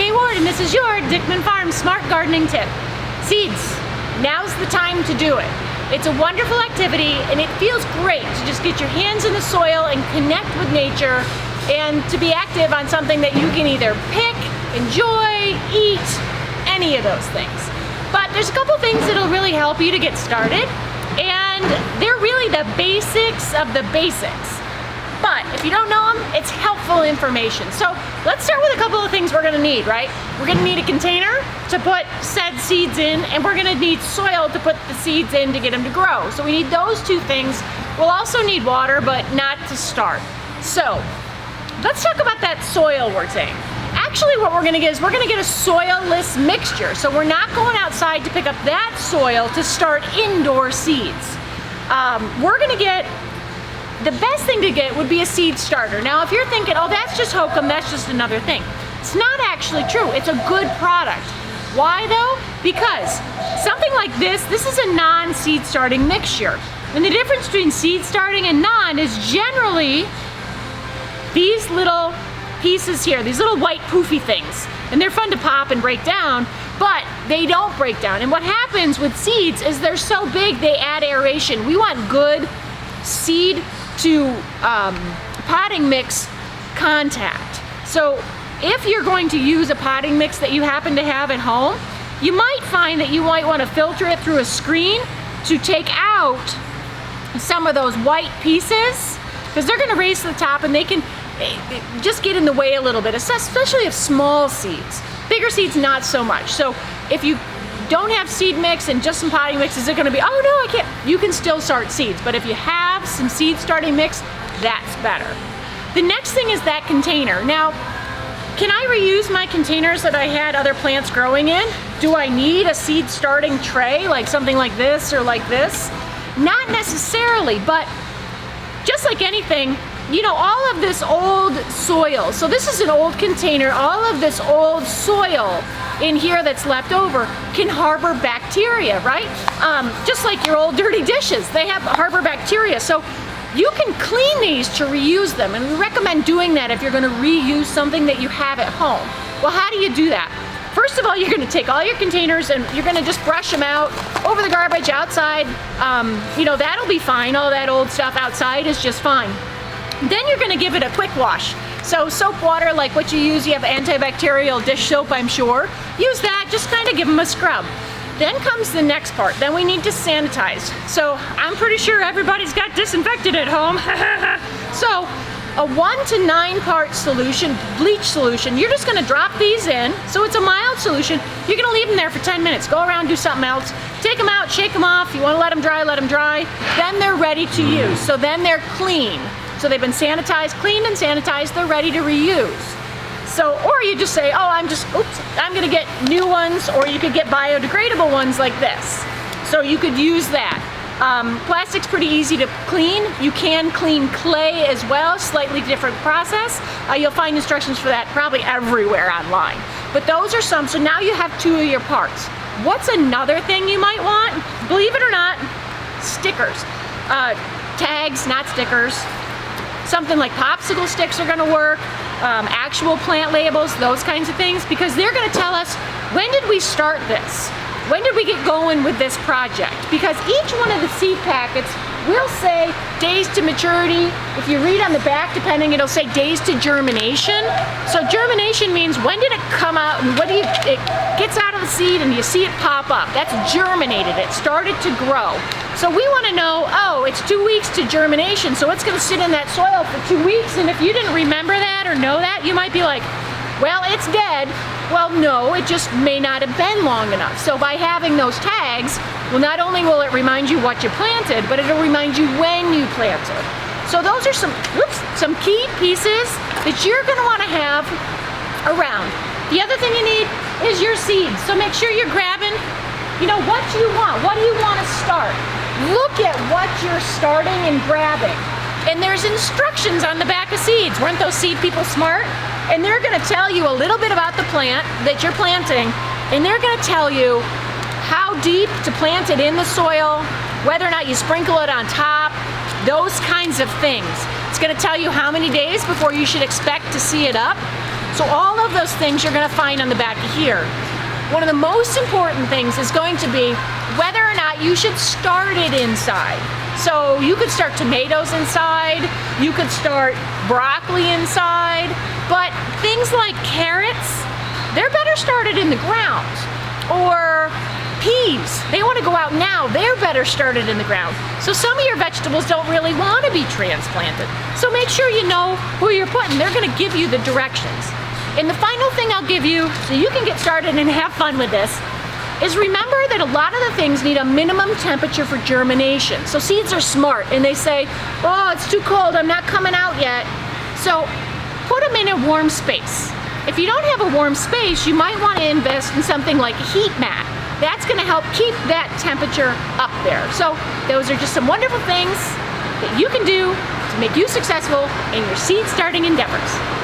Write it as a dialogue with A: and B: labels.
A: Kay Ward, and this is your Dickman Farm Smart Gardening Tip. Seeds. Now's the time to do it. It's a wonderful activity, and it feels great to just get your hands in the soil and connect with nature, and to be active on something that you can either pick, enjoy, eat, any of those things. But there's a couple things that'll really help you to get started, and they're really the basics of the basics. But if you don't know them, it's helpful information. So let's start with a couple of things we're gonna need, right? We're gonna need a container to put said seeds in, and we're gonna need soil to put the seeds in to get them to grow. So we need those two things. We'll also need water, but not to start. So let's talk about that soil we're saying. Actually, what we're gonna get is we're gonna get a soilless mixture. So we're not going outside to pick up that soil to start indoor seeds. We're gonna get, the best thing to get would be a seed starter. Now, if you're thinking, oh, that's just hokum, that's just another thing. It's not actually true. It's a good product. Why though? Because something like this is a non-seed starting mixture. And the difference between seed starting and non is generally these little pieces here, these little white poofy things. And they're fun to pop and break down, but they don't break down. And what happens with seeds is they're so big, they add aeration. We want good seed to potting mix contact. So if you're going to use a potting mix that you happen to have at home, you might find that you might want to filter it through a screen to take out some of those white pieces, because they're going to raise to the top and they can just get in the way a little bit, especially of small seeds. Bigger seeds, not so much. So if you don't have seed mix and just some potting mix, is it going to be, oh no, I can't? You can still start seeds, but if you have some seed starting mix, that's better. The next thing is that container. Now, can I reuse my containers that I had other plants growing in? Do I need a seed starting tray, like something like this or like this? Not necessarily, but just like anything, you know, all of this old soil, so this is an old container, all of this old soil in here that's left over can harbor bacteria, right? Just like your old dirty dishes, they have harbor bacteria. So you can clean these to reuse them, and we recommend doing that if you're gonna reuse something that you have at home. Well, how do you do that? First of all, you're gonna take all your containers and you're gonna just brush them out over the garbage outside. You know, that'll be fine. All that old stuff outside is just fine. Then you're gonna give it a quick wash. So soap water, like what you use, you have antibacterial dish soap, I'm sure. Use that, just kind of give them a scrub. Then comes the next part. Then we need to sanitize. So I'm pretty sure everybody's got disinfectant at home. So a 1 to 9 part solution, bleach solution, you're just gonna drop these in. So it's a mild solution. You're gonna leave them there for 10 minutes. Go around, do something else. Take them out, shake them off. You wanna let them dry, let them dry. Then they're ready to use. So then they're clean. So they've been sanitized, cleaned and sanitized, they're ready to reuse. So, or you just say, oh, I'm gonna get new ones, or you could get biodegradable ones like this. So you could use that. Plastic's pretty easy to clean. You can clean clay as well, slightly different process. You'll find instructions for that probably everywhere online. But those are some, so now you have 2 of your parts. What's another thing you might want? Believe it or not, stickers. Tags, not stickers. Something like popsicle sticks are gonna work, actual plant labels, those kinds of things, because they're gonna tell us, when did we start this? When did we get going with this project? Because each one of the seed packets will say days to maturity. If you read on the back, depending, it'll say days to germination. So germination means when did it come out, and what do you, it gets out of the seed and you see it pop up. That's germinated, it started to grow. So we want to know, oh, it's 2 weeks to germination, so it's going to sit in that soil for 2 weeks, and if you didn't remember that or know that, you might be like, well, it's dead. Well, no, it just may not have been long enough. So by having those tags, well, not only will it remind you what you planted, but it'll remind you when you planted. So those are some key pieces that you're going to want to have around. The other thing you need is your seeds. So make sure you're grabbing, you know, what do you want? What do you want to start? Look at what you're starting and grabbing. And there's instructions on the back of seeds. Weren't those seed people smart? And they're gonna tell you a little bit about the plant that you're planting, and they're gonna tell you how deep to plant it in the soil, whether or not you sprinkle it on top, those kinds of things. It's gonna tell you how many days before you should expect to see it up. So all of those things you're gonna find on the back of here. One of the most important things is going to be whether or not you should start it inside. So you could start tomatoes inside, you could start broccoli inside, but things like carrots, they're better started in the ground. Or peas, they want to go out now, they're better started in the ground. So some of your vegetables don't really want to be transplanted. So make sure you know who you're putting. They're going to give you the directions. And the final thing I'll give you, so you can get started and have fun with this, is remember that a lot of the things need a minimum temperature for germination. So seeds are smart and they say, oh, it's too cold, I'm not coming out yet. So put them in a warm space. If you don't have a warm space, you might want to invest in something like a heat mat. That's going to help keep that temperature up there. So those are just some wonderful things that you can do to make you successful in your seed starting endeavors.